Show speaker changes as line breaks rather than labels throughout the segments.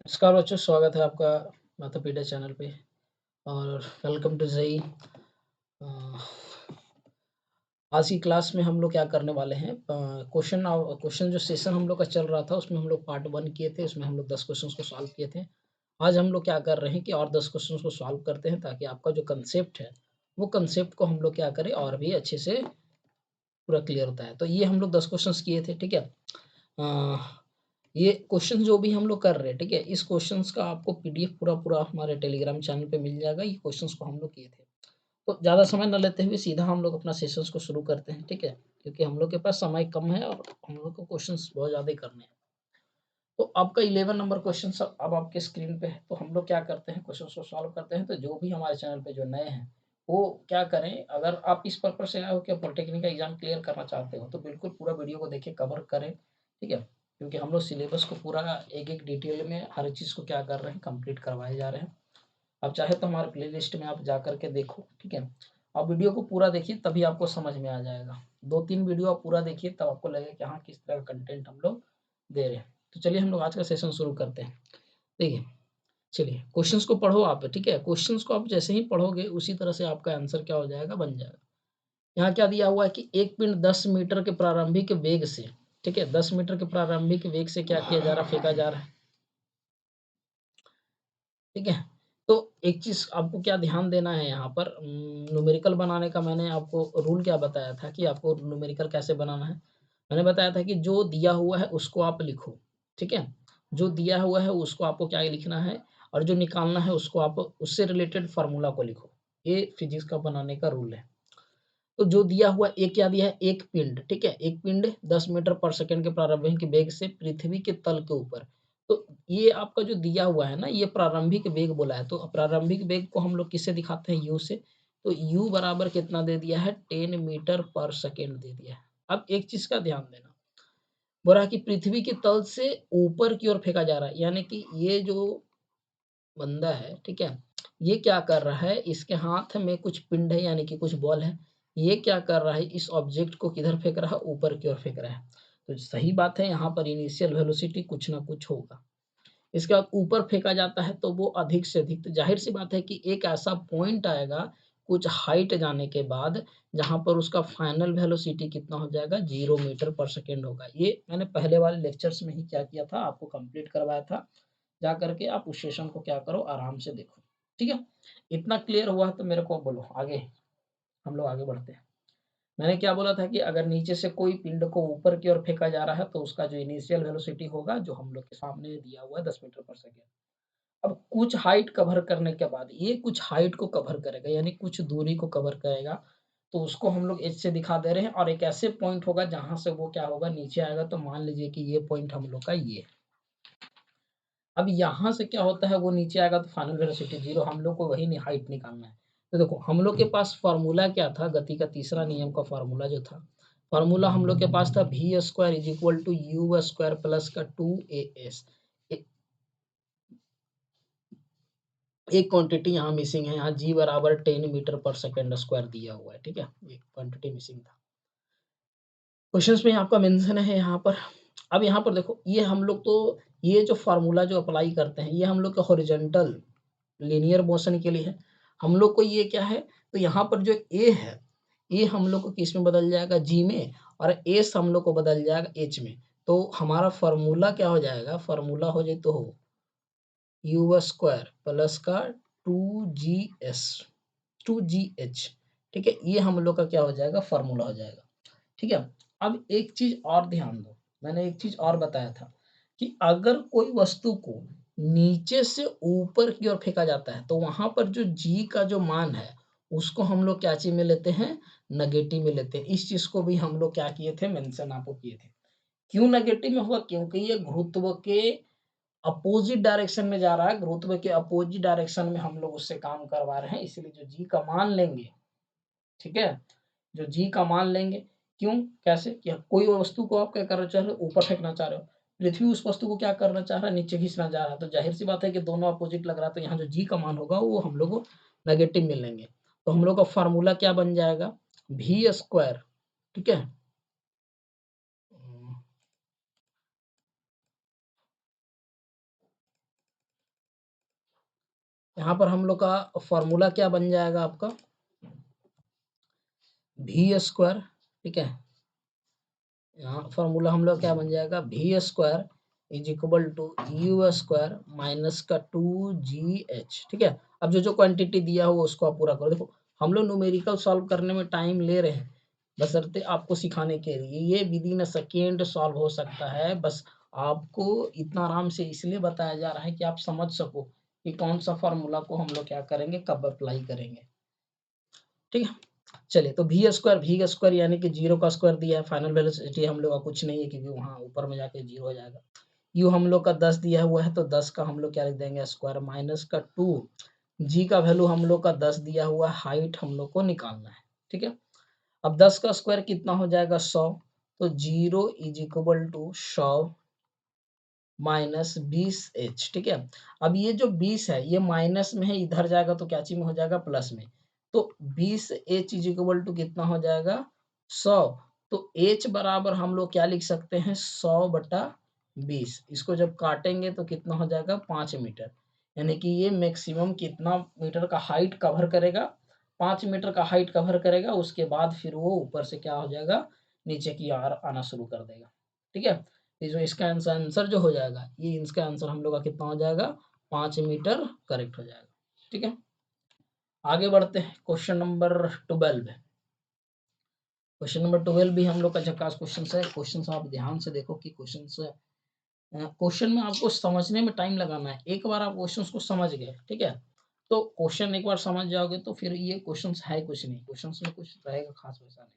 नमस्कार बच्चों, स्वागत है आपका माता पीटा चैनल पे और वेलकम टू ज़ई। आज की क्लास में हम लोग क्या करने वाले हैं, क्वेश्चन जो सेशन हम लोग का चल रहा था उसमें हम लोग पार्ट 1 किए थे, उसमें हम लोग 10 क्वेश्चंस को सॉल्व किए थे। आज हम लोग क्या कर रहे हैं कि और 10 क्वेश्चंस को सॉल्व करते हैं ताकि आपका जो कंसेप्ट है वो कंसेप्ट को हम लोग क्या करें और भी अच्छे से पूरा क्लियर होता है। तो ये हम लोग 10 क्वेश्चंस किए थे, ठीक है। अ, ये क्वेश्चन जो भी हम लोग कर रहे हैं, ठीक है, इस क्वेश्चंस का आपको पीडीएफ पूरा हमारे टेलीग्राम चैनल पे मिल जाएगा। ये क्वेश्चंस को हम लोग किए थे। तो ज़्यादा समय न लेते हुए सीधा हम लोग अपना सेशंस को शुरू करते हैं, ठीक है, क्योंकि हम लोग के पास समय कम है और हम लोग को क्वेश्चंस बहुत ज़्यादा ही करने हैं। तो आपका 11 नंबर क्वेश्चन अब आपके स्क्रीन पे है। तो हम लोग क्या करते हैं, क्वेश्चन को सॉल्व करते हैं। तो जो भी हमारे चैनल पे जो नए हैं वो क्या करें, अगर आप इस पर्पज से आए हो कि पॉलिटेक्निक का एग्जाम क्लियर करना चाहते हो तो बिल्कुल पूरा वीडियो को देखे कवर करें, ठीक है, क्योंकि हम लोग सिलेबस को पूरा एक डिटेल में हर चीज़ को क्या कर रहे हैं, कंप्लीट करवाए जा रहे हैं। आप चाहे तो हमारे प्ले लिस्ट में आप जा करके देखो, ठीक है। आप वीडियो को पूरा देखिए तभी आपको समझ में आ जाएगा। 2-3 वीडियो आप पूरा देखिए तब आपको लगेगा कि हाँ, किस तरह का कंटेंट हम लोग दे रहे हैं। तो चलिए हम लोग आज का सेशन शुरू करते हैं। देखिए, चलिए क्वेश्चंस को पढ़ो आप, ठीक है। क्वेश्चंस को आप जैसे ही पढ़ोगे उसी तरह से आपका आंसर क्या हो जाएगा, बन जाएगा। यहाँ क्या दिया हुआ है कि एक पिंड 10 मीटर के प्रारंभिक वेग से, ठीक है, 10 मीटर के प्रारंभिक वेग से क्या किया जा रहा है, फेंका जा रहा है, ठीक है। तो एक चीज़ आपको क्या ध्यान देना है यहाँ पर, न्यूमेरिकल बनाने का मैंने आपको रूल क्या बताया था कि आपको न्यूमेरिकल कैसे बनाना है। मैंने बताया था कि जो दिया हुआ है उसको आप लिखो, ठीक है। जो दिया हुआ है उसको आपको क्या लिखना है और जो निकालना है उसको आप उससे रिलेटेड फार्मूला को लिखो। ये फिजिक्स का बनाने का रूल है। तो जो दिया हुआ एक क्या दिया है, एक पिंड, ठीक है, एक पिंड 10 मीटर पर सेकंड के प्रारंभिक वेग से पृथ्वी के तल के ऊपर। तो ये आपका जो दिया हुआ है ना, ये प्रारंभिक वेग बोला है। तो प्रारंभिक वेग को हम लोग किससे दिखाते हैं, यू से। तो यू बराबर कितना दे दिया है, 10 मीटर पर सेकंड दे दिया है। अब एक चीज का ध्यान देना, बोला कि पृथ्वी के तल से ऊपर की ओर फेंका जा रहा है, यानी कि ये जो बंदा है, ठीक है, ये क्या कर रहा है, इसके हाथ में कुछ पिंड है यानी कि कुछ बॉल है। ये क्या कर रहा है, इस ऑब्जेक्ट को किधर फेंक रहा है, ऊपर की ओर फेंक रहा है। तो सही बात है, यहाँ पर इनिशियल वेलोसिटी कुछ ना कुछ होगा। इसके बाद ऊपर फेंका जाता है तो वो अधिक से अधिक, तो जाहिर सी बात है कि एक ऐसा पॉइंट आएगा कुछ हाइट जाने के बाद जहां पर उसका फाइनल वेलोसिटी कितना हो जाएगा, 0 मीटर पर सेकेंड होगा। ये मैंने पहले वाले लेक्चर्स में ही क्या किया था, आपको कंप्लीट करवाया था। जा करके आप उस सेशन को क्या करो, आराम से देखो, ठीक है। इतना क्लियर हुआ तो मेरे को बोलो, आगे हम लोग आगे बढ़ते हैं। मैंने क्या बोला था कि अगर नीचे से कोई पिंड को ऊपर की ओर फेंका जा रहा है तो उसका जो इनिशियल वेलोसिटी होगा, जो हम लोग के सामने दिया हुआ है 10 मीटर पर सेकेंड। अब कुछ हाइट कवर करने के बाद ये कुछ हाइट को कवर करेगा, यानी कुछ दूरी को कवर करेगा। तो उसको हम लोग एच से दिखा दे रहे हैं और एक ऐसे पॉइंट होगा जहां से वो क्या होगा, नीचे आएगा। तो मान लीजिए कि ये पॉइंट हम लोग का ये। अब यहाँ से क्या होता है, वो नीचे आएगा तो फाइनल वेलोसिटी 0, हम लोग को वही नहीं हाइट निकालना है। तो देखो हम लोग के पास फार्मूला क्या था, गति का तीसरा नियम का फार्मूला जो था, फार्मूला हम लोग के पास था v square is equal to U square plus का 2as। एक क्वांटिटी यहाँ मिसिंग है, यहाँ g बराबर 10 मीटर पर सेकेंड स्क्वायर दिया हुआ है, ठीक है, एक क्वांटिटी मिसिंग था। क्वेश्चंस में आपका मेंशन है यहाँ पर। अब यहाँ पर देखो, ये हम लोग तो ये जो फार्मूला जो अप्लाई करते हैं ये हम लोग का हॉरिजॉन्टल लीनियर मोशन के लिए है। हम लोग को ये क्या है, तो यहाँ पर जो ए है, ये हम लोग को किस में बदल जाएगा, जी में, और एस हम लोग को बदल जाएगा एच में। तो हमारा फार्मूला क्या हो जाएगा, फार्मूला हो जाए तो हो यू स्क्वायर प्लस का 2g's 2gh, ठीक है। ये हम लोग का क्या हो जाएगा, फार्मूला हो जाएगा, ठीक है। अब एक चीज और ध्यान दो, मैंने एक चीज और बताया था कि अगर कोई वस्तु को नीचे से ऊपर की ओर फेंका जाता है तो वहां पर जो जी का जो मान है उसको हम लोग क्या चीज में लेते हैं, नेगेटिव में लेते हैं। इस चीज को भी हम लोग क्या किए थे, मेंशन आपको किए थे। क्यों नेगेटिव में होगा, क्योंकि ये गुरुत्व के अपोजिट डायरेक्शन में जा रहा है। गुरुत्व के अपोजिट डायरेक्शन में हम लोग उससे काम करवा रहे हैं, इसलिए जो जी का मान लेंगे, ठीक है, जो जी का मान लेंगे। क्यों, कैसे, कि कोई वस्तु को आप क्या करना चाह रहे हो, ऊपर फेंकना चाह रहे हो, पृथ्वी उस वस्तु को क्या करना चाह रहा है, नीचे खींचना चाह रहा है। तो जाहिर सी बात है कि दोनों अपोजिट लग रहा है, तो यहाँ जो जी का मान होगा वो हम लोग को नेगेटिव मिलेंगे। तो हम लोग का फार्मूला क्या बन जाएगा, भी स्क्वायर, ठीक है, यहाँ पर हम लोग का फॉर्मूला क्या बन जाएगा आपका v स्क्वायर, ठीक है। यहाँ फॉर्मूला हम लोग क्या बन जाएगा v square is equal to U square minus का 2gh, ठीक है। अब जो जो क्वांटिटी दिया हो उसको आप पूरा करो। देखो हम लोग न्यूमेरिकल सॉल्व करने में टाइम ले रहे हैं बशर्ते आपको सिखाने के लिए, ये with in a second solve हो सकता है। बस आपको इतना आराम से इसलिए बताया जा रहा है कि आप समझ सको कि कौन सा फार्मूला को हम लोग क्या करेंगे, कब अप्लाई करेंगे, ठीक है। चलिए तो भी स्क्वायर यानी कि 0 का स्क्वायर दिया है, फाइनल वेलोसिटी हम लोग का कुछ नहीं है क्योंकि वहाँ ऊपर में जाके 0 हो जाएगा। यू हम लोग का 10 दिया हुआ है तो 10 का हम लोग क्या लिख देंगे स्क्वायर माइनस का 2, जी का वैल्यू हम लोग का 10 दिया हुआ है, हाइट हम लोग को निकालना है, ठीक है। अब 10 का स्क्वायर कितना हो जाएगा 100, तो 0 is equal to 100 minus 20h, ठीक है। अब ये जो 20 है ये माइनस में है, इधर जाएगा तो क्या चीज में हो जाएगा प्लस में, तो 20h इज इक्वल टू कितना हो जाएगा 100, तो h बराबर हम लोग क्या लिख सकते हैं 100/20, इसको जब काटेंगे तो कितना हो जाएगा 5 मीटर, यानी कि ये मैक्सिमम कितना मीटर का हाइट कवर करेगा, 5 मीटर का हाइट कवर करेगा। उसके बाद फिर वो ऊपर से क्या हो जाएगा नीचे की ओर आना शुरू कर देगा, ठीक है। ये जो इसका आंसर जो हो जाएगा, ये इसका आंसर हम लोग का कितना हो जाएगा 5 मीटर करेक्ट हो जाएगा, ठीक है। आगे बढ़ते हैं क्वेश्चन नंबर 12। क्वेश्चन नंबर 12 भी हम लोग का झकास क्वेश्चन है। क्वेश्चन आप ध्यान से देखो कि क्वेश्चन में आपको समझने में टाइम लगाना है। एक बार आप क्वेश्चन को समझ गए, ठीक है, तो क्वेश्चन एक बार समझ जाओगे तो फिर ये क्वेश्चन है कुछ नहीं, क्वेश्चन में कुछ रहेगा खास वैसा नहीं।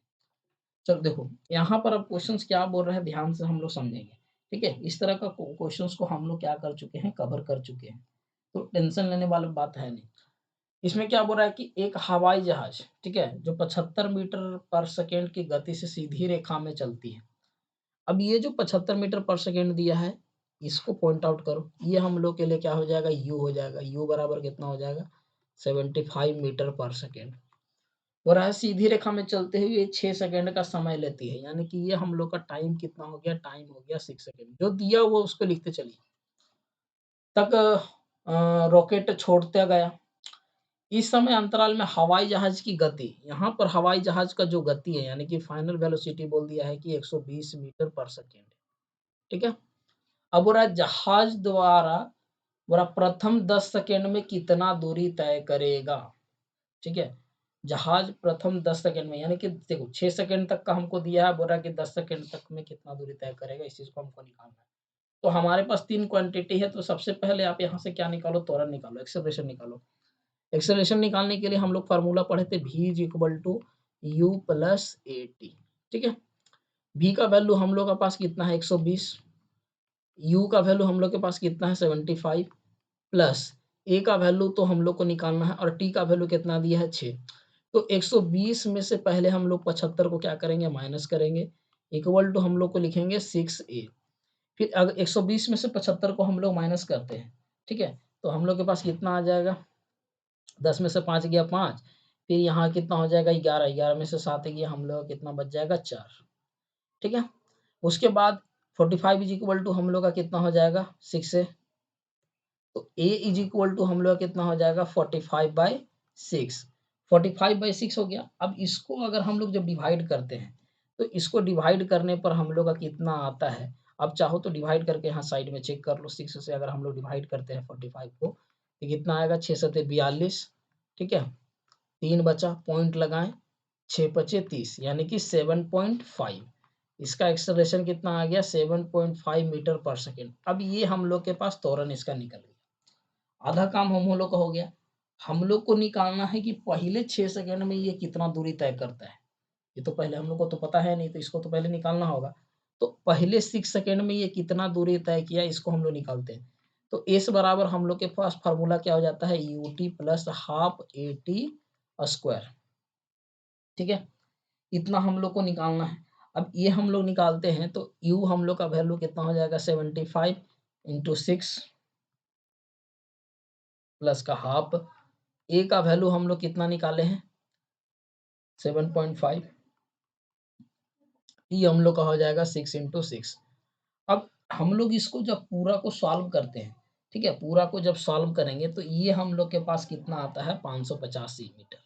चलो देखो यहाँ पर अब क्वेश्चंस क्या बोल रहे हैं ध्यान से हम लोग समझेंगे, ठीक है। इस तरह का क्वेश्चंस को हम लोग क्या कर चुके हैं, कवर कर चुके हैं, तो टेंशन लेने वाली बात है नहीं। इसमें क्या बोल रहा है कि एक हवाई जहाज, ठीक है, जो 75 मीटर पर सेकेंड की गति से सीधी रेखा में चलती है। अब ये जो 75 मीटर पर सेकेंड दिया है इसको पॉइंट आउट करो। ये हम लोग के लिए क्या हो जाएगा यू हो जाएगा, यू बराबर कितना हो जाएगा 75 मीटर पर सेकेंड। और है सीधी रेखा में चलते हुए 6 सेकंड का समय लेती है, यानी कि ये हम लोग का टाइम कितना हो गया, टाइम हो गया 6 सेकंड। जो दिया हुआ उसको लिखते चलिए तक रॉकेट छोड़ता गया। इस समय अंतराल में हवाई जहाज की गति, यहाँ पर हवाई जहाज का जो गति है यानी कि फाइनल वेलोसिटी बोल दिया है कि 120 मीटर पर सेकेंड, ठीक है। अब बोला जहाज द्वारा बोला प्रथम 10 सेकंड में कितना दूरी तय करेगा, ठीक है। जहाज प्रथम 10 सेकंड में, यानी कि देखो 6 सेकंड तक का हमको दिया है, बोल रहा है कि 10 सेकंड तक में कितना दूरी तय करेगा, इस चीज को हमको निकालना है। तो हमारे पास 3 क्वांटिटी है, तो सबसे पहले आप यहाँ से क्या निकालो, त्वरण निकालो, एक्सेलरेशन निकालो। एक्सेलरेशन निकालने के लिए हम लोग फार्मूला पढ़े थे v is equal to U plus A T, ठीक है। v का वैल्यू हम लोग के पास कितना है 120, u का वैल्यू हम लोग के पास कितना है 75, प्लस ए का वैल्यू तो हम लोग को निकालना है और टी का वैल्यू कितना दिया है 6। तो 120 में से पहले हम लोग 75 को क्या करेंगे माइनस करेंगे, इक्वल टू हम लोग को लिखेंगे 6a। फिर अगर 120 में से 75 को हम लोग माइनस करते हैं, ठीक है, तो हम लोग के पास कितना आ जाएगा 10 में से 5 गया 5, फिर यहाँ कितना हो जाएगा 11, 11 में से 7 गया हम लोग कितना बच जाएगा 4, ठीक है। उसके बाद 45 इज इक्वल टू हम लोग का कितना हो जाएगा 6 से, तो a इज इक्वल टू हम लोग कितना हो जाएगा 45/6, 45/6 हो गया। अब इसको अगर हम लोग जब डिवाइड करते हैं तो इसको डिवाइड करने पर हम लोग का कितना आता है, अब चाहो तो डिवाइड करके यहाँ साइड में चेक कर लो, 6 से अगर हम लोग डिवाइड करते हैं 45 को तो कितना आएगा 6 सते 42, ठीक है, 3 बचा पॉइंट लगाएं, 6 बचे 30 यानी कि 7.5। इसका एक्सेलरेशन कितना आ गया 7.5 मीटर पर सेकेंड। अब ये हम लोग के पास त्वरण इसका निकल गया, आधा काम हम लोग का हो गया। हम लोग को निकालना है कि पहले 6 सेकंड में ये कितना दूरी तय करता है। ये तो पहले हम लोग को तो पता है नहीं, तो इसको तो पहले निकालना होगा। तो पहले 6 सेकंड में ये कितना दूरी तय किया इसको हम लोग निकालते हैं। तो एस बराबर हम लोग के पास फार्मूला क्या हो जाता है U T plus half A T square, ठीक है। इतना हम लोग को निकालना है। अब ये हम लोग निकालते हैं तो यू हम लोग का वैल्यू कितना हो जाएगा 75 इंटू 6 प्लस का हाफ, ए का वैल्यू हम लोग कितना निकाले हैं 7.5, टी हम लोग का हो जाएगा 6 इंटू 6। अब हम लोग इसको जब पूरा को सॉल्व करते हैं ठीक है, पूरा को जब सॉल्व करेंगे तो ये हम लोग के पास कितना आता है 585 मीटर।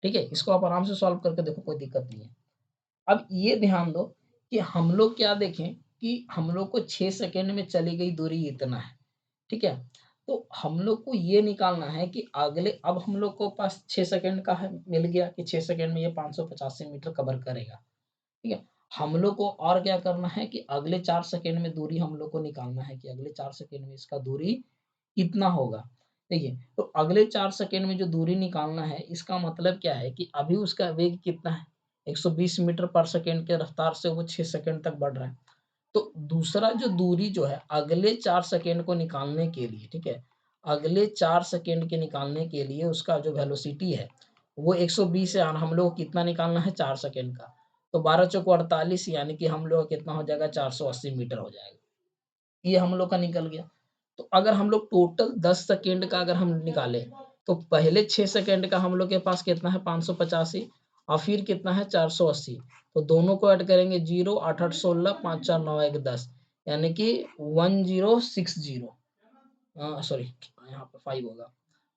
ठीक है, इसको आप आराम से सॉल्व करके देखो, कोई दिक्कत नहीं है। अब ये ध्यान दो कि हम लोग क्या देखें कि हम लोग को 6 सेकंड में चली गई दूरी इतना है। ठीक है, तो हम लोग को ये निकालना है कि अगले, अब हम लोग को पास 6 सेकंड का है, मिल गया कि 6 सेकंड में ये 585 मीटर कवर करेगा। ठीक है, हम लोग को और क्या करना है कि अगले 4 सेकंड में दूरी हम लोग को निकालना है कि अगले 4 सेकंड में इसका दूरी कितना होगा। देखिए, तो अगले 4 सेकंड में जो दूरी निकालना है, इसका मतलब क्या है कि अभी उसका वेग कितना है, 120 मीटर पर सेकंड के रफ्तार से वो 6 सेकंड तक बढ़ रहा है। तो दूसरा जो दूरी जो है अगले 4 सेकंड को निकालने के लिए, ठीक है, अगले 4 सेकंड के निकालने के लिए उसका जो वेलोसिटी है वो 120 है और हम लोग को कितना निकालना है 4 सेकंड का। तो 12 चौको 48, यानी कि हम लोग का कितना हो जाएगा 480 मीटर हो जाएगा। ये हम लोग का निकल गया। तो अगर हम लोग टोटल 10 सेकंड का अगर हम निकालें तो पहले 6 सेकंड का हम लोग के पास कितना है 585 और फिर कितना है 480। तो दोनों को ऐड करेंगे 0 8 8 16 5 4 9 1 10, यानी कि 1060, सॉरी यहाँ पे 5 होगा,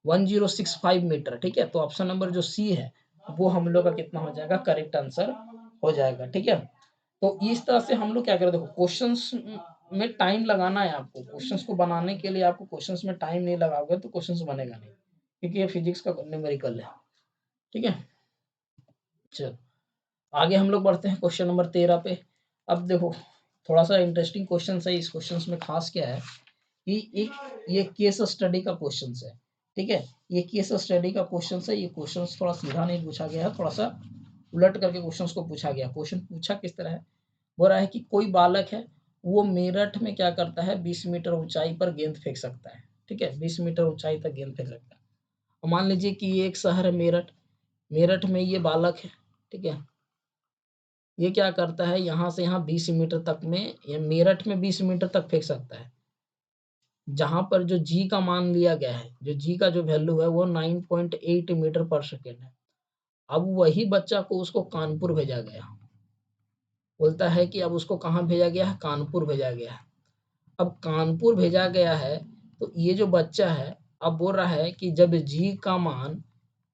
1065 मीटर। ठीक है, तो ऑप्शन नंबर जो सी है वो हम लोग का कितना हो जाएगा, करेक्ट आंसर हो जाएगा। ठीक है, तो इस तरह से हम लोग क्या करें, देखो क्वेश्चंस में टाइम लगाना है आपको, क्वेश्चंस को बनाने के लिए आपको क्वेश्चंस में टाइम नहीं लगाओगे तो क्वेश्चंस बनेगा नहीं, क्योंकि ये फिजिक्स का न्यूमेरिकल है। ठीक है, चलो आगे हम लोग बढ़ते हैं क्वेश्चन नंबर 13 पे। अब देखो थोड़ा सा इंटरेस्टिंग क्वेश्चन है, इस क्वेश्चन में खास क्या है कि एक ये केस स्टडी का क्वेश्चन है। ठीक है, ये केस स्टडी का क्वेश्चन है, ये क्वेश्चन थोड़ा सीधा नहीं पूछा गया है, थोड़ा सा उलट करके क्वेश्चन को पूछा गया। क्वेश्चन पूछा किस तरह है, बोल रहा है कि कोई बालक है, वो मेरठ में क्या करता है 20 मीटर ऊंचाई पर गेंद फेंक सकता है। ठीक है, 20 मीटर ऊंचाई तक गेंद फेंक सकता है। और मान लीजिए कि ये एक शहर है मेरठ, मेरठ में ये बालक है। ठीक है, ये क्या करता है यहाँ से यहाँ 20 मीटर तक में, ये मेरठ में 20 मीटर तक फेंक सकता है, जहां पर जो जी का मान लिया गया है, जो जी का जो वैल्यू है वो 9.8 मीटर पर सेकेंड है। अब वही बच्चा को उसको कानपुर भेजा गया, बोलता है कि अब उसको कहाँ भेजा गया है, कानपुर भेजा गया है। अब कानपुर भेजा गया है तो ये जो बच्चा है अब बोल रहा है कि जब जी का मान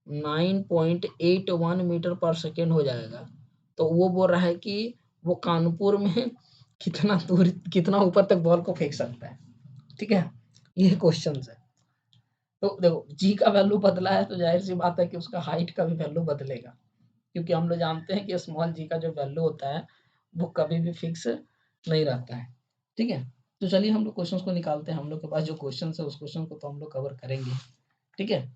9.81 मीटर पर सेकेंड हो जाएगा तो वो बोल रहा है कि वो कानपुर में कितना दूर, कितना ऊपर तक बॉल को फेंक सकता है। ठीक है, ये क्वेश्चन है। तो देखो जी का वैल्यू बदला है तो जाहिर सी बात है कि उसका हाइट का भी वैल्यू बदलेगा, क्योंकि हम लोग जानते हैं कि स्मॉल जी का जो वैल्यू होता है वो कभी भी फिक्स नहीं रहता है। ठीक है, तो चलिए हम लोग क्वेश्चंस को निकालते हैं, हम लोग के पास जो क्वेश्चन है उस क्वेश्चन को तो हम लोग कवर करेंगे। ठीक है,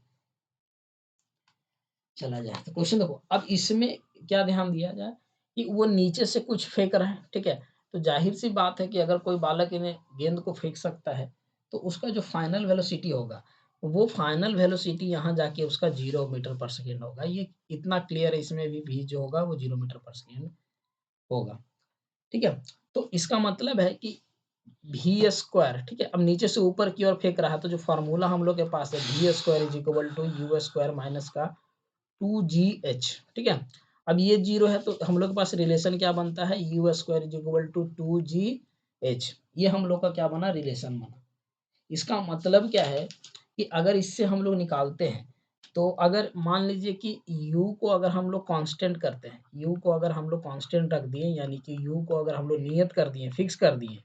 चला जाए तो क्वेश्चन देखो, अब इसमें क्या ध्यान दिया जाए कि वो नीचे से कुछ फेंक रहा है। ठीक है, तो जाहिर सी बात है कि अगर कोई बालक इन्हें गेंद को फेंक सकता है तो उसका जो फाइनल वेलोसिटी होगा वो फाइनल वेलोसिटी यहाँ जाके उसका 0 मीटर पर सेकेंड होगा। ये इतना क्लियर है, इसमें भी जो होगा वो 0 मीटर पर सेकेंड होगा। ठीक है, तो इसका मतलब है कि वी स्क्वायर, ठीक है, अब नीचे से ऊपर की ओर फेंक रहा है तो जो फॉर्मूला हम लोग के पास है V square is equal to U square minus का 2GH। ठीक है, अब ये 0 है तो हम लोग के पास रिलेशन क्या बनता है, U square is equal to 2GH। ये हम लोग का क्या बना, रिलेशन बना। इसका मतलब क्या है कि अगर इससे हम लोग निकालते हैं तो अगर मान लीजिए कि u को अगर हम लोग कांस्टेंट करते हैं, u को अगर हम लोग कांस्टेंट रख दिए, यानी कि u को अगर हम लोग नियत कर दिए, फिक्स कर दिए,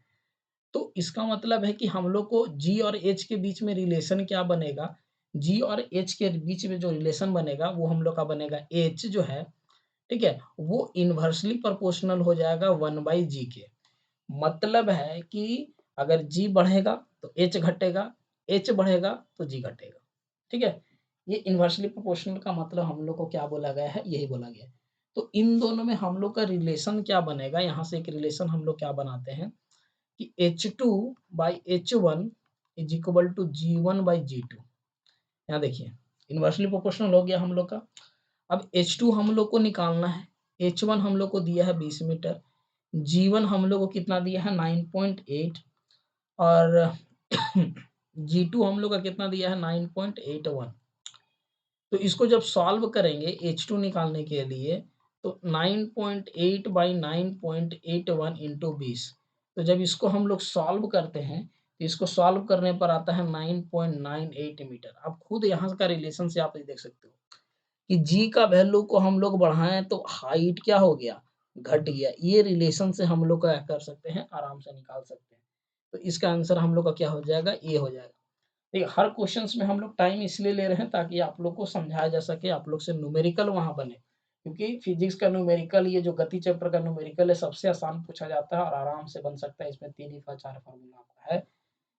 तो इसका मतलब है कि हम लोग को g और h के बीच में रिलेशन क्या बनेगा, g और h के बीच में जो रिलेशन बनेगा वो हम लोग का बनेगा h जो है, ठीक है, वो इन्वर्सली प्रोपोर्शनल हो जाएगा 1/g के। मतलब है कि अगर g बढ़ेगा तो h घटेगा, h बढ़ेगा तो g घटेगा। ठीक है, ये इन्वर्सली प्रोपोर्शनल का मतलब हम लोग को क्या बोला गया है, यही बोला गया है। तो इन दोनों में हम लोग का रिलेशन क्या बनेगा, यहाँ से एक रिलेशन हम लोग क्या बनाते हैं कि H2/H1 is equal to G1/G2। यहाँ देखिए इन्वर्सली प्रोपोर्शनल हो गया हम लोग का। अब H2 हम लोग को निकालना है, H1 हम लोग को दिया है 20 मीटर, G1 हम लोग को कितना दिया है 9.8 और G2 हम लोग का कितना दिया है 9.81। तो इसको जब सॉल्व करेंगे H2 निकालने के लिए तो 9.8 बाई 9.81 इंटू 20। तो जब इसको हम लोग सॉल्व करते हैं तो इसको सॉल्व करने पर आता है 9.98 मीटर। अब खुद यहाँ का रिलेशन से आप ये देख सकते हो कि जी का वैल्यू को हम लोग बढ़ाएं तो हाइट क्या हो गया, घट गया। ये रिलेशन से हम लोग क्या कर सकते हैं, आराम से निकाल सकते हैं। तो इसका आंसर हम लोग का क्या हो जाएगा, ये हो जाएगा। देखिए हर क्वेश्चंस में हम लोग टाइम इसलिए ले रहे हैं ताकि आप लोग को समझाया जा सके, आप लोग से न्यूमेरिकल वहां बने, क्योंकि फिजिक्स का न्यूमेरिकल, ये जो गति चैप्टर का न्यूमेरिकल है, सबसे आसान पूछा जाता है और आराम से बन सकता है। इसमें 3 या 4 फार्मूला आपका है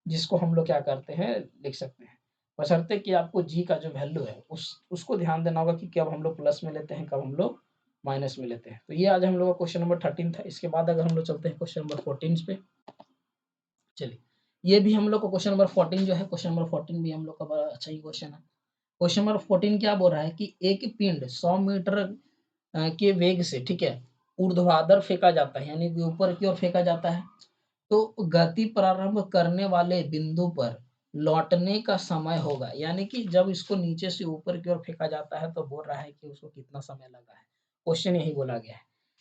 जिसको हम लोग क्या करते हैं, लिख सकते हैं। बशर्ते कि आपको जी का जो वैल्यू है उसको ध्यान देना होगा कि कब हम लोग प्लस में लेते हैं, कब हम लोग माइनस में लेते हैं। तो ये आज हम लोग का क्वेश्चन नंबर 13 था। इसके बाद अगर हम लोग चलते हैं क्वेश्चन नंबर 14 पे, चलिए ये भी हम लोग का क्वेश्चन नंबर 14 जो है, क्वेश्चन नंबर 14 भी हम लोग का बड़ा अच्छा ही क्वेश्चन है। क्वेश्चन नंबर 14 क्या बोल रहा है कि एक पिंड 100 मीटर के वेग से, ठीक है, ऊर्ध्वाधर फेंका जाता है, यानी कि ऊपर की ओर फेंका जाता है। तो गति प्रारंभ करने वाले बिंदु पर लौटने का समय होगा, यानी कि जब इसको नीचे से ऊपर की ओर फेंका जाता है तो बोल रहा है कि उसको कितना समय लगा है। क्वेश्चन यही बोला गया है,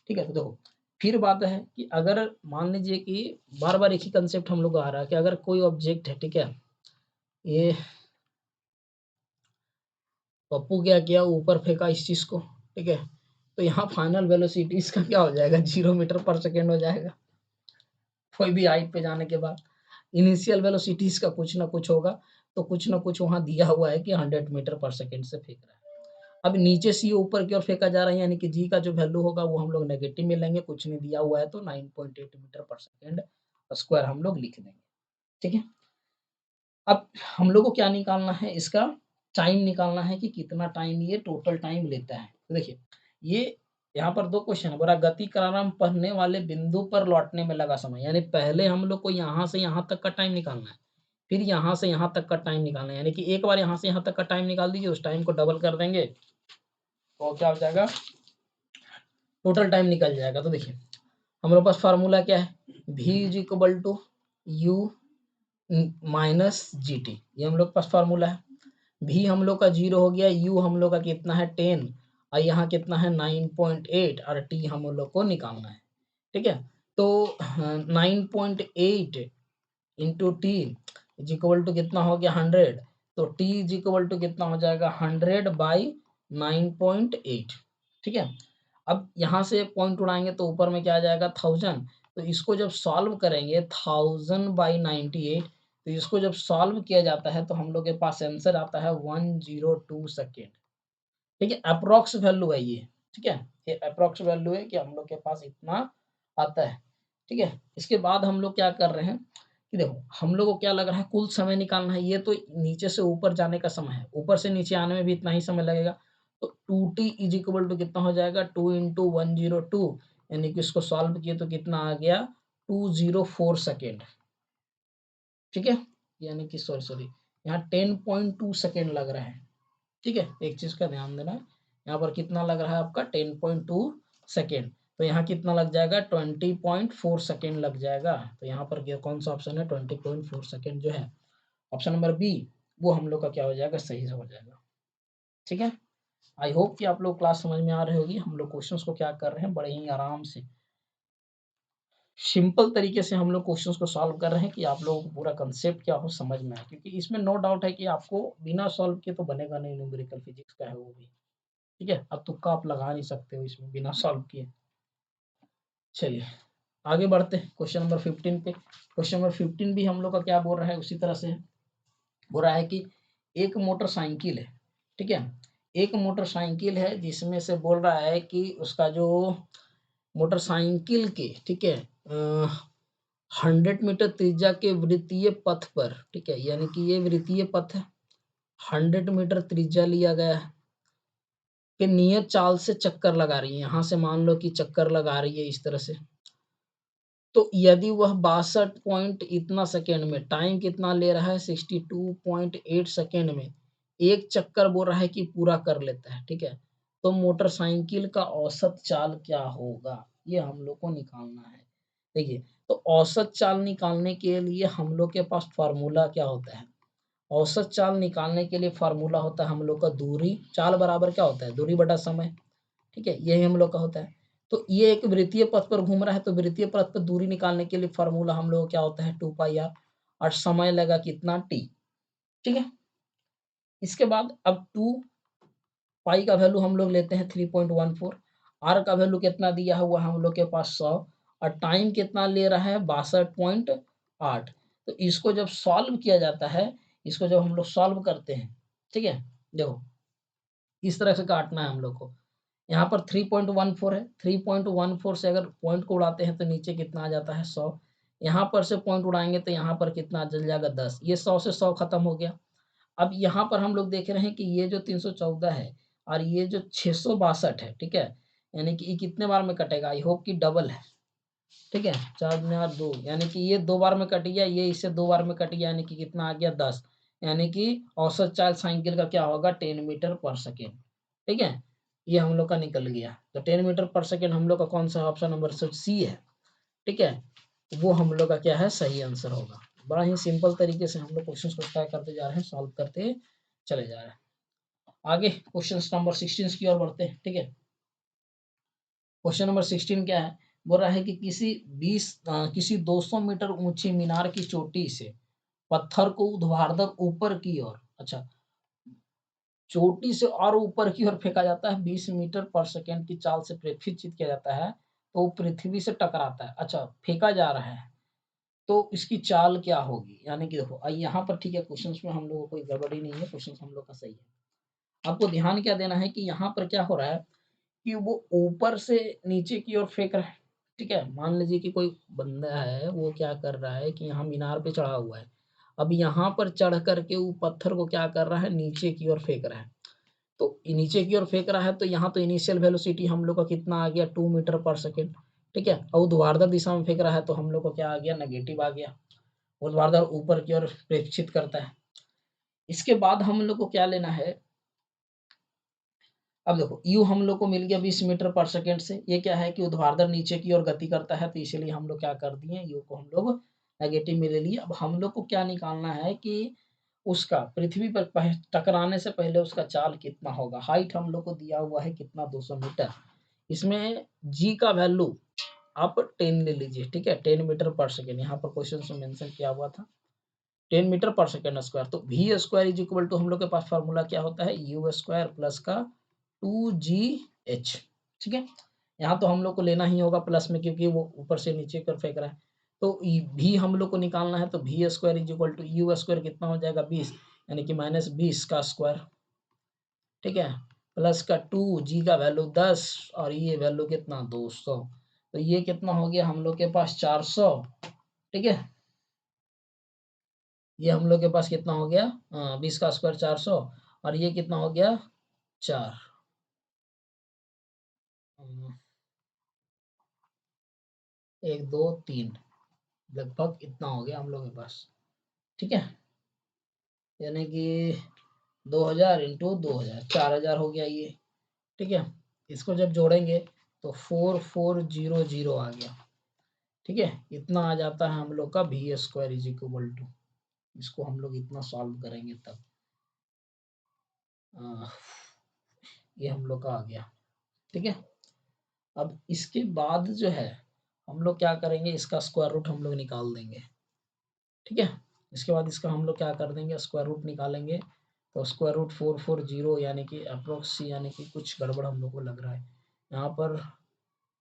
ठीक है। तो देखो फिर बात है कि अगर मान लीजिए कि बार बार एक ही कंसेप्ट हम लोग आ रहा है कि अगर कोई ऑब्जेक्ट है, ठीक है, ये पप्पू क्या किया, ऊपर फेंका इस चीज को, ठीक है, तो यहाँ फाइनल वेलोसिटी इसका क्या हो जाएगा, 0 मीटर पर सेकेंड हो जाएगा। कोई भी हाइट पे जाने के बाद इनिशियल वेलोसिटी इसका कुछ ना कुछ होगा, तो कुछ ना कुछ वहां दिया हुआ है कि 100 मीटर पर सेकेंड से फेंक रहा है। अब नीचे से ये ऊपर की ओर फेंका जा रहा है, यानी कि जी का जो वैल्यू होगा वो हम लोग नेगेटिव में लेंगे, कुछ नहीं दिया हुआ है तो 9.8 मीटर पर सेकेंड स्क्वायर हम लोग लिख देंगे, ठीक है। अब हम लोग को क्या निकालना है, इसका टाइम निकालना है कि कितना टाइम ये टोटल टाइम लेता है। तो देखिए ये यहाँ पर 2 क्वेश्चन है, बोला गति प्रारंभ पढ़ने वाले बिंदु पर लौटने में लगा समय, यानी पहले हम लोग को यहाँ से यहाँ तक का टाइम निकालना है, फिर यहाँ से यहाँ तक का टाइम निकालना है, यानी कि एक बार यहाँ से यहाँ तक का टाइम निकाल दीजिए, उस टाइम को डबल कर देंगे तो क्या हो जाएगा, टोटल टाइम निकल जाएगा। तो देखिए हमारे पास फार्मूला क्या है, v is equal to U minus G T, ये हम लोग के पास फार्मूला है। v हम लोग का 0 हो गया, u हम लोग का कितना है 10, और यहाँ कितना है 9.8, और t हम लोग को निकालना है, ठीक है। तो 9.8 into T is equal to कितना हो गया 100, तो t इज इक्वल टू कितना हो जाएगा 100/9.8, ठीक है। अब यहाँ से पॉइंट उड़ाएंगे तो ऊपर में क्या आ जाएगा 1000, तो इसको जब सॉल्व करेंगे 1000/98, तो इसको जब सॉल्व किया जाता है तो हम लोग के पास आंसर आता है 102 सेकेंड, ठीक है। अप्रोक्स वैल्यू है ये, ठीक है, ये अप्रोक्स वैल्यू है कि हम लोग के पास इतना आता है, ठीक है। इसके बाद हम लोग क्या कर रहे हैं कि देखो हम लोग को क्या लग रहा है, कुल समय निकालना है। ये तो नीचे से ऊपर जाने का समय है, ऊपर से नीचे आने में भी इतना ही समय लगेगा, तो 2t इज इक्वल टू कितना हो जाएगा 2 इंटू 102, यानी कि इसको सॉल्व किए तो कितना आ गया 204 सेकेंड, ठीक है। यानी कि सॉरी सॉरी यहाँ 10.2 सेकेंड लग रहा है, ठीक है। एक चीज का ध्यान देना है, यहाँ पर कितना लग रहा है आपका 10.2 सेकेंड, तो यहाँ कितना लग जाएगा 20.4 सेकेंड लग जाएगा। तो यहाँ पर कौन सा ऑप्शन है 20.4 सेकेंड जो है ऑप्शन नंबर बी, वो हम लोग का क्या हो जाएगा, सही हो जाएगा, ठीक है। आई होप कि आप लोग क्लास समझ में आ रही होगी। हम लोग क्वेश्चंस को क्या कर रहे हैं, बड़े ही आराम से सिंपल तरीके से हम लोग क्वेश्चंस को सॉल्व कर रहे हैं कि आप लोगों को पूरा कंसेप्ट क्या हो समझ में आए, क्योंकि इसमें नो डाउट है कि आपको बिना सॉल्व किए तो बनेगा नहीं, न्यूमेरिकल फिजिक्स का है वो भी, ठीक है। अब तुक्का आप लगा नहीं सकते हो इसमें बिना सॉल्व किए। चलिए आगे बढ़ते हैं क्वेश्चन नंबर 15 पे। क्वेश्चन नंबर 15 भी हम लोग का क्या बोल रहा है, उसी तरह से बोल रहा है कि एक मोटरसाइकिल है, ठीक है, एक मोटरसाइकिल है जिसमें से बोल रहा है कि उसका जो मोटरसाइकिल के, ठीक है, 100 मीटर त्रिज्या के वृत्तीय पथ पर, ठीक है, यानी कि ये वृत्तीय पथ है, 100 मीटर त्रिज्या लिया गया है कि नियत चाल से चक्कर लगा रही है। यहाँ से मान लो कि चक्कर लगा रही है इस तरह से, तो यदि वह 62 पॉइंट इतना सेकेंड में, टाइम कितना ले रहा है 62.8 सेकेंड में एक चक्कर बोल रहा है कि पूरा कर लेता है, ठीक है, तो मोटरसाइकिल का औसत चाल क्या होगा, ये हम लोग को निकालना है। देखिए तो औसत चाल निकालने के लिए हम लोग के पास फार्मूला क्या होता है, औसत चाल निकालने के लिए फार्मूला होता है हम लोग का दूरी, चाल बराबर क्या होता है दूरी बटा समय, ठीक है, यही हम लोग का होता है। तो ये एक वृत्तीय पथ पर घूम रहा है, तो वृत्तीय पथ पर दूरी निकालने के लिए फार्मूला हम लोग क्या होता है 2 पाई आर, और समय लगा कितना t। ठीक है, इसके बाद अब 2 पाई का वैल्यू हम लोग लेते हैं 3.14, आर का वैल्यू कितना दिया हुआ है हम लोग के पास 100, और टाइम कितना ले रहा है 62.8। तो इसको जब सॉल्व किया जाता है, इसको जब हम लोग सॉल्व करते हैं, ठीक है, देखो इस तरह से काटना है हम लोग को। यहाँ पर 3.14 है, 3.14 से अगर पॉइंट को उड़ाते हैं तो नीचे कितना आ जाता है 100, यहाँ पर से पॉइंट उड़ाएंगे तो यहाँ पर कितना चल जाएगा 10, ये 100 से 100 खत्म हो गया। अब यहाँ पर हम लोग देख रहे हैं कि ये जो 314 है और ये जो 662 है, ठीक है, यानी कि ये कितने बार में कटेगा, आई होप कि डबल है। ठीक है, 4 दूनी 8 2, यानी कि ये 2 बार में कट गया, ये इससे 2 बार में कट गया, यानी कि कितना आ गया 10, यानी कि औसत चाल साइकिल का क्या होगा 10 मीटर पर सेकेंड। ठीक है, ये हम लोग का निकल गया। तो 10 मीटर पर सेकेंड हम लोग का कौन सा ऑप्शन नंबर सी है। ठीक है, वो हम लोग का क्या है सही आंसर होगा। बड़ा ही सिंपल तरीके से हम लोग क्वेश्चन को ट्राई करते जा रहे हैं, सॉल्व करते चले जा रहे हैं। आगे क्वेश्चन नंबर 16 की ओर बढ़ते हैं। ठीक है, क्वेश्चन नंबर 16 क्या है, बोल रहा है कि किसी 200 मीटर ऊंची मीनार की चोटी से पत्थर को ऊर्ध्वाधर ऊपर की ओर, अच्छा चोटी से और ऊपर की ओर फेंका जाता है, 20 मीटर पर सेकेंड की चाल से प्रेक्षित किया जाता है, तो वो पृथ्वी से टकराता है। अच्छा, फेंका जा रहा है तो इसकी चाल क्या होगी, यानी कि देखो यहाँ पर, ठीक है, क्वेश्चन में हम लोगों को कोई गड़बड़ी नहीं है, क्वेश्चन हम लोग का सही है। आपको ध्यान क्या देना है कि यहाँ पर क्या हो रहा है कि वो ऊपर से नीचे की ओर फेंक रहा है। ठीक है, मान लीजिए कि कोई बंदा है, वो क्या कर रहा है कि यहाँ मीनार पे चढ़ा हुआ है, अब यहाँ पर चढ़ करके वो पत्थर को क्या कर रहा है नीचे की ओर फेंक रहा है। तो नीचे की ओर फेंक रहा है तो यहाँ तो इनिशियल वेलोसिटी हम लोग का कितना आ गया 2 मीटर पर सेकेंड। ठीक है, और ऊर्ध्वाधर दिशा में फेंक रहा है तो हम लोग को क्या आ गया नेगेटिव आ गया, ऊर्ध्वाधर ऊपर की ओर प्रेक्षित करता है। इसके बाद हम लोग को क्या लेना है, अब देखो यू हम लोग को मिल गया 20 मीटर पर सेकेंड से, ये क्या है कि ऊर्ध्वाधर नीचे की ओर गति करता है, तो इसीलिए हम लोग क्या कर दिए, यू को हम लोग नेगेटिव में ले लिए। अब हम लोग को क्या निकालना है कि उसका पृथ्वी पर टकराने से पहले उसका चाल कितना होगा। हाइट हम लोग को दिया हुआ है कितना 200 मीटर, इसमें जी का वैल्यू आप 10 ले लीजिए। ठीक है, 10 मीटर पर सेकेंड, यहाँ पर क्वेश्चन में मेंशन किया हुआ था 10 मीटर पर सेकेंड स्क्वायर, तो V square is equal to हम लोग के पास फार्मूला क्या होता है यू स्क्वायर प्लस का 2GH। ठीक है, यहाँ तो हम लोग को लेना ही होगा प्लस में, क्योंकि वो ऊपर से नीचे कर फेंक रहा है, तो भी हम लोग को निकालना है, तो V square is equal to U square कितना हो जाएगा 20, यानी कि -20 का स्क्वायर। ठीक है, प्लस का 2G का वैल्यू 10 और ये वैल्यू कितना 200, तो ये कितना हो गया हम लोग के पास 400। ठीक है, ये हम लोग के पास कितना हो गया 20 का स्क्वायर 400, और ये कितना हो गया 4, 1 2 3, लगभग इतना हो गया हम लोग के पास। ठीक है, यानी कि 2000 इंटू 2000 4000 हो गया ये। ठीक है, इसको जब जोड़ेंगे तो 4400 आ गया। ठीक है, इतना आ जाता है हम लोग का V square is equal to, इसको हम लोग इतना सॉल्व करेंगे तब आ, ये हम लोग का आ गया। ठीक है, अब इसके बाद जो है हम लोग क्या करेंगे, इसका स्क्वायर रूट हम लोग निकाल देंगे। ठीक है, इसके बाद इसका हम लोग क्या कर देंगे स्क्वायर रूट निकालेंगे, तो स्क्वायर रूट 440 यानी कि अप्रोक्स, यानी कि कुछ गड़बड़ हम लोग को लग रहा है यहाँ पर।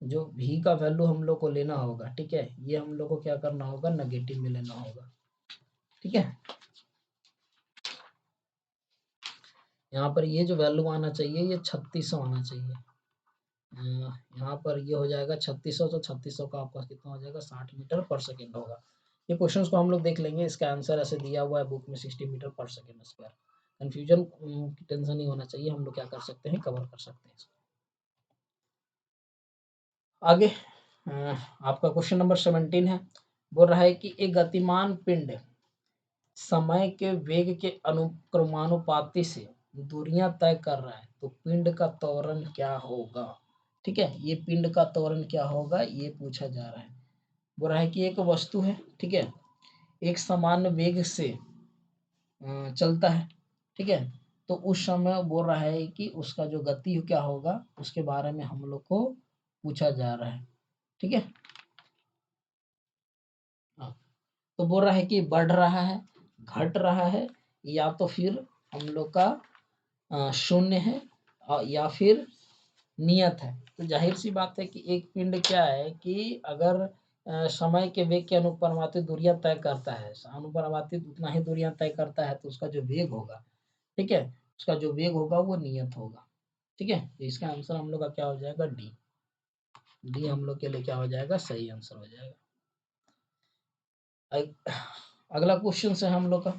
जो भी का वैल्यू हम लोग को लेना होगा, ठीक है, ये हम लोग को क्या करना होगा नेगेटिव में लेना होगा। ठीक है, यहाँ पर ये जो वैल्यू आना चाहिए ये 3600 आना चाहिए। यहाँ पर ये हो जाएगा 3600, तो 3600 का आपका कितना हो जाएगा 60 मीटर पर सेकेंड होगा। ये क्वेश्चन को हम लोग देख लेंगे, इसका आंसर ऐसे दिया हुआ है बुक में 60 metre per second square. Confusion की टेंशन नहीं होना चाहिए, हम लोग क्या कर सकते हैं कवर कर सकते हैं। आगे आपका क्वेश्चन नंबर 17 है, बोल रहा है कि एक गतिमान पिंड समय के वेग के अनुक्रमानुपाती से दूरियां तय कर रहा है, तो पिंड का त्वरण क्या होगा। ठीक है, ये पिंड का त्वरण क्या होगा ये पूछा जा रहा है। बोल रहा है कि एक वस्तु है, ठीक है, एक समान वेग से चलता है। ठीक है, तो उस समय बोल रहा है कि उसका जो गति क्या होगा उसके बारे में हम लोग को पूछा जा रहा है। ठीक है, हाँ, तो बोल रहा है कि बढ़ रहा है, घट रहा है, या तो फिर हम लोग का शून्य है या फिर नियत है। तो जाहिर सी बात है कि एक पिंड क्या है कि अगर समय के वेग के अनुपातिक दूरियां तय करता है, अनुपातिक उतना ही दूरियां तय करता है, तो उसका जो वेग होगा, ठीक है, उसका जो वेग होगा वो नियत होगा। ठीक है, तो इसका आंसर हम लोग का क्या हो जाएगा, डी। डी हम लोग के लिए क्या हो जाएगा, सही आंसर हो जाएगा। अगला क्वेश्चन है हम लोग का,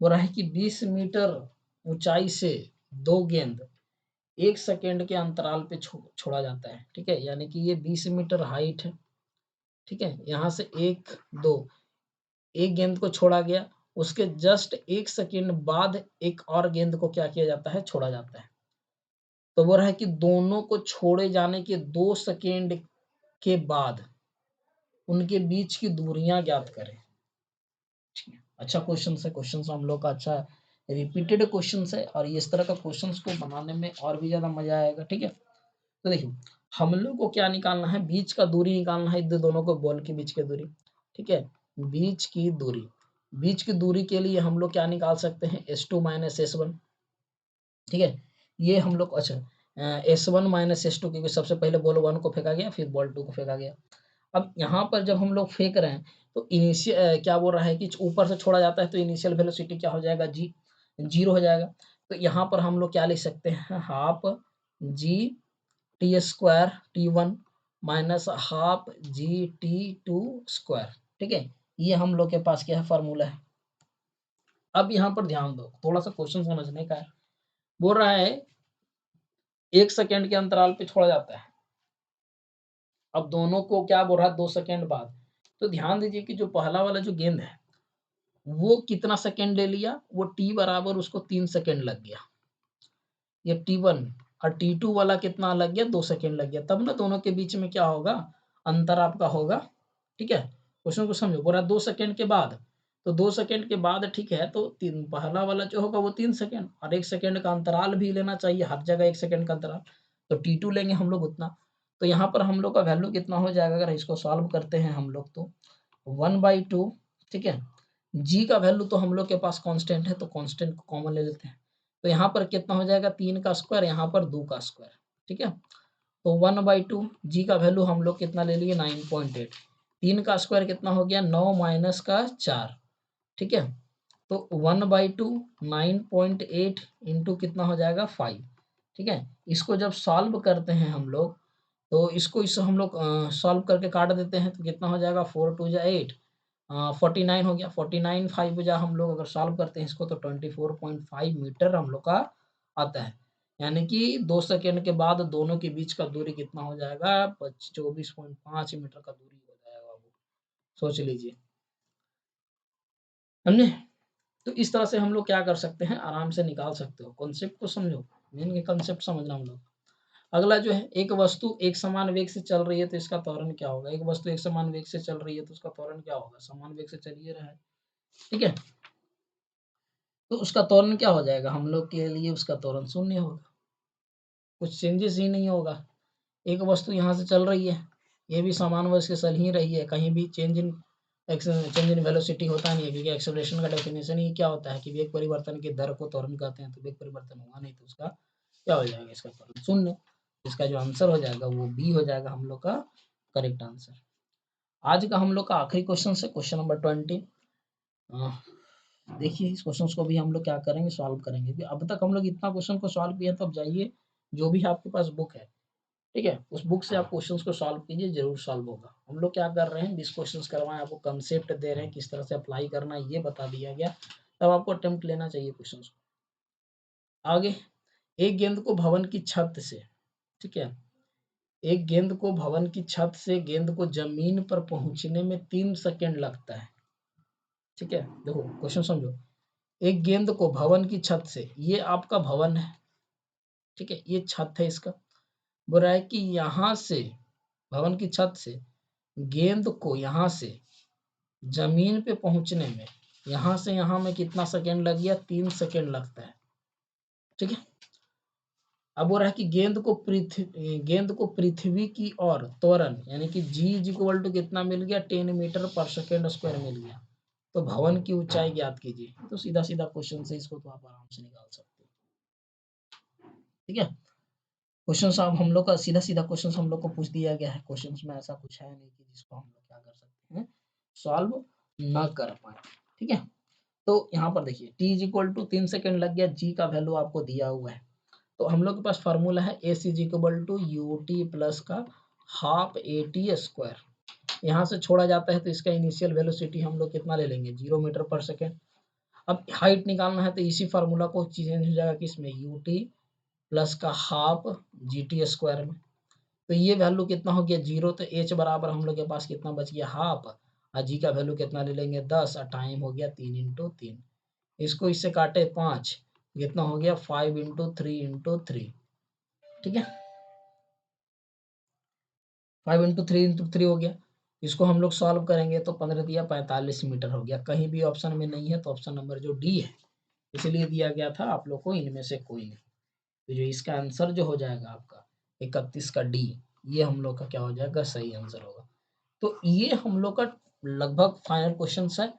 बोल रहा है कि 20 मीटर ऊंचाई से 2 गेंद 1 सेकेंड के अंतराल पे छोड़ा जाता है। ठीक है, यानी कि ये 20 मीटर हाइट है। ठीक है, यहाँ से 1 2 एक गेंद को छोड़ा गया, उसके जस्ट 1 सेकेंड बाद एक और गेंद को क्या किया जाता है, छोड़ा जाता है। तो बोल रहा है कि दोनों को छोड़े जाने के 2 सेकेंड के बाद उनके बीच की दूरियां ज्ञात करें। अच्छा क्वेश्चन है, क्वेश्चन हम लोग का अच्छा रिपीटेड क्वेश्चन है, और इस तरह का क्वेश्चन को बनाने में और भी ज्यादा मजा आएगा। ठीक है, तो देखिए हम लोग को क्या निकालना है, बीच का दूरी निकालना है, दोनों को बॉल के बीच की दूरी। ठीक है, बीच की दूरी, बीच की दूरी के लिए हम लोग क्या निकाल सकते हैं, S2 माइनस S1। ठीक है, ये हम लोग अच्छा S1 माइनस S2, क्योंकि सबसे पहले बॉल 1 को फेंका गया, फिर बॉल 2 को फेंका गया। अब यहाँ पर जब हम लोग फेंक रहे हैं तो इनिशियल क्या बोल रहा है कि ऊपर से छोड़ा जाता है, तो इनिशियल वेलोसिटी क्या हो जाएगा, जी, 0 हो जाएगा। तो यहाँ पर हम लोग क्या लिख सकते हैं, half g t square T1 minus half g T2 square. ठीक है, ये हम लोग के पास क्या है, फार्मूला है। अब यहाँ पर ध्यान दो, थोड़ा सा क्वेश्चन समझने का है। बोल रहा है 1 सेकेंड के अंतराल पे छोड़ा जाता है। अब दोनों को क्या बोल रहा है, 2 सेकेंड बाद। तो ध्यान दीजिए कि जो पहला वाला जो गेंद है वो कितना सेकेंड ले लिया, वो टी बराबर उसको 3 सेकेंड लग गया, ये T1, और T2 वाला कितना लग गया, 2 सेकेंड लग गया। तब ना दोनों के बीच में क्या होगा, अंतर आपका होगा। ठीक है, क्वेश्चन को समझो, बोला 2 सेकेंड के बाद, तो 2 सेकेंड के बाद ठीक है, तो तीन पहला वाला जो होगा वो 3 सेकेंड, और 1 सेकेंड का अंतराल भी लेना चाहिए, हर जगह 1 सेकेंड का अंतराल, तो T2 लेंगे हम लोग उतना। तो यहाँ पर हम लोग का वैल्यू कितना हो जाएगा, अगर इसको सॉल्व करते हैं हम लोग, तो 1/2। ठीक है, जी का वैल्यू तो हम लोग के पास कांस्टेंट है, तो कांस्टेंट को कॉमन ले लेते हैं। तो यहाँ पर कितना हो जाएगा, 3 का स्क्वायर, यहाँ पर 2 का स्क्वायर। ठीक है, तो 1/2, जी का वैल्यू हम लोग कितना ले लिए, 9.8। 3 का स्क्वायर कितना हो गया, 9 माइनस का 4। ठीक है, तो 1/2 9.8 इंटू कितना हो जाएगा, 5। ठीक है, इसको जब सॉल्व करते हैं हम लोग, तो इसको हम लोग सॉल्व करके काट देते हैं, तो कितना हो जाएगा, 4 2 जा 8, 49 हो गया। 49 5 जा हम लोग अगर सॉल्व करते हैं इसको, तो 24.5 मीटर हम लोग का आता है। यानी कि 2 सेकेंड के बाद दोनों के बीच का दूरी कितना हो जाएगा, 24.5 मीटर का दूरी हो जाएगा, वो सोच लीजिए, समझे। तो इस तरह से हम लोग क्या कर सकते हैं, आराम से निकाल सकते हो। कॉन्सेप्ट को समझो, मेन कॉन्सेप्ट समझना हम लोग। अगला जो है, एक वस्तु एक समान वेग से चल रही है, तो इसका त्वरण क्या होगा। एक वस्तु एक समान वेग से चल रही है, तो उसका त्वरण क्या होगा, समान वेग से चलिए रहा है। ठीक है, तो उसका त्वरण क्या हो जाएगा, हम लोग के लिए उसका त्वरण शून्य होगा, कुछ चेंजेस ही नहीं होगा। एक वस्तु यहाँ से चल रही है, ये भी समान वेग से चल ही रही है, कहीं भी चेंज इन वेलोसिटी होता नहीं है, क्योंकि एक्सेलरेशन का डेफिनेशन ही क्या होता है कि वेग परिवर्तन के दर को त्वरण कहते हैं। तो वेग परिवर्तन हुआ नहीं, तो उसका क्या हो जाएगा, इसका त्वरण शून्य। इसका जो आंसर हो जाएगा वो बी हो जाएगा हम लोग का करेक्ट आंसर। आज का हम लोग का आखिरी क्वेश्चन है, क्वेश्चन नंबर 20। देखिए इस क्वेश्चन को भी हम लोग क्या करेंगे, सॉल्व करेंगे, क्योंकि अब तक हम लोग इतना क्वेश्चन को सॉल्व किया, तो अब जाइए जो भी आपके पास बुक है, ठीक है, उस बुक से आप क्वेश्चंस को सॉल्व कीजिए, जरूर सॉल्व होगा। हम लोग क्या कर रहे हैं, 20 क्वेश्चंस करवाएं, आपको कंसेप्ट दे रहे हैं, किस तरह से अप्लाई करना है ये बता दिया गया, तब आपको अटेम्प्ट लेना चाहिए क्वेश्चंस को। आगे, एक गेंद को भवन की छत से, ठीक है, एक गेंद को भवन की छत से गेंद को जमीन पर पहुंचने में 3 सेकेंड लगता है। ठीक है, देखो क्वेश्चन समझो, एक गेंद को भवन की छत से, ये आपका भवन है, ठीक है, ये छत है इसका, बोल रहा है कि यहाँ से भवन की छत से गेंद को यहाँ से जमीन पे पहुंचने में, यहाँ से यहाँ में कितना सेकेंड लग गया, 3 सेकेंड लगता है। ठीक है, अब बोल रहा है कि गेंद को पृथ्वी की ओर त्वरण, यानी कि जी इज इक्वल टू कितना मिल गया, 10 मीटर पर सेकेंड स्क्वायर मिल गया। तो भवन की ऊंचाई ज्ञात कीजिए। तो सीधा-सीधा क्वेश्चन से इसको तो आप आराम से निकाल सकते हो। ठीक है? क्वेश्चन अब हम लोग का सीधा-सीधा क्वेश्चन हम लोग को पूछ दिया गया है। क्वेश्चन में ऐसा कुछ है नहीं कि जिसको हम लोग क्या कर सकते हैं, सॉल्व ना कर पाएँ। ठीक है? तो यहाँ पर देखिए t is equal to 3 second लग गया, g का वैल्यू आपको दिया हुआ है। तो हम लोग के पास फ़ॉर्मूला है s is equal to ut plus का हाफ at स्क्वायर। यहाँ से छोड़ा जाता है तो इसका इनिशियल वेलोसिटी हम लोग कितना ले लेंगे, 0 मीटर पर सेकंड। अब हाइट निकालना है तो इसी फ़ॉर्मूला को चेंज हो जाएगा किसमें, ut प्लस का हाफ gt स्क्वायर में। तो ये वैल्यू कितना हो गया 0, तो h बराबर हम लोग के पास कितना बच गया, हाफ, और g का वैल्यू कितना ले लेंगे 10, और टाइम हो गया 3 इंटू 3। इसको इससे काटे 5, कितना हो गया 5 इंटू 3 इंटू 3। ठीक है, 5 इंटू 3 इंटू 3 हो गया। इसको हम लोग सॉल्व करेंगे तो 15 दिया 45 मीटर हो गया। कहीं भी ऑप्शन में नहीं है तो ऑप्शन नंबर जो डी है, इसलिए दिया गया था आप लोग को इनमें से कोई नहीं। तो जो इसका आंसर जो हो जाएगा आपका 31 का डी, ये हम लोग का क्या हो जाएगा, सही आंसर होगा। तो ये हम लोग का लगभग फाइनल क्वेश्चंस है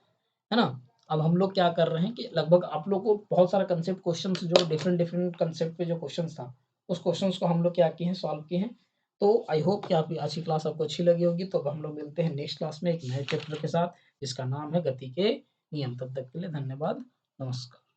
ना? अब हम लोग क्या कर रहे हैं कि लगभग आप लोग को बहुत सारा कंसेप्ट क्वेश्चंस जो डिफरेंट कंसेप्ट पे जो क्वेश्चंस था, उस क्वेश्चंस को हम लोग क्या किए हैं, सॉल्व किए हैं। तो आई होप कि आपकी आज की क्लास आपको अच्छी लगी होगी। तो अब हम लोग मिलते हैं नेक्स्ट क्लास में एक नए चैप्टर के साथ, जिसका नाम है गति के नियम। तब तक के लिए धन्यवाद, नमस्कार।